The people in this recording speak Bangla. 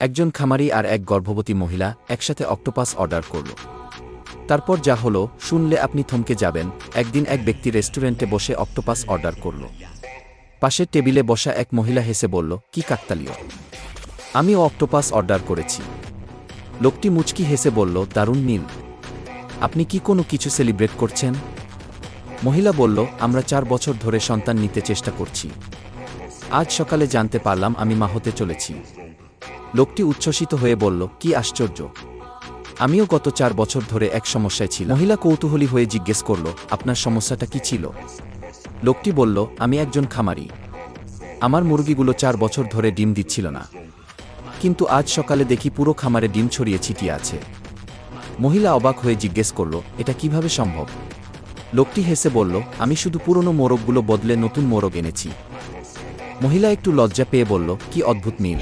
একজন খামারি আর এক গর্ভবতী মহিলা একসাথে অক্টোপাস অর্ডার করল। তারপর যা হলো শুনলে আপনি থমকে যাবেন। একদিন এক ব্যক্তি রেস্টুরেন্টে বসে অক্টোপাস অর্ডার করল। পাশের টেবিলে বসা এক মহিলা হেসে বলল, কি কাকতালীয়, আমিও অক্টোপাস অর্ডার করেছি। লোকটি মুচকি হেসে বলল, দারুণ নীল, আপনি কি কোনো কিছু সেলিব্রেট করছেন? মহিলা বলল, আমরা 4 বছর ধরে সন্তান নিতে চেষ্টা করছি। আজ সকালে জানতে পারলাম আমি মা হতে চলেছি। লোকটি উচ্ছ্বসিত হয়ে বলল, কি আশ্চর্য, আমিও গত 4 বছর ধরে এক সমস্যায় ছিলাম। মহিলা কৌতূহলী হয়ে জিজ্ঞেস করল, আপনার সমস্যাটা কি ছিল? লোকটি বলল, আমি একজন খামারি, আমার মুরগিগুলো 4 বছর ধরে ডিম দিচ্ছিল না, কিন্তু আজ সকালে দেখি পুরো খামারে ডিম ছড়িয়ে ছিটিয়ে আছে। মহিলা অবাক হয়ে জিজ্ঞেস করল, এটা কিভাবে সম্ভব? লোকটি হেসে বলল, আমি শুধু পুরনো মোরগগুলো বদলে নতুন মোরগ এনেছি। মহিলা একটু লজ্জা পেয়ে বলল, কি অদ্ভুত মিল।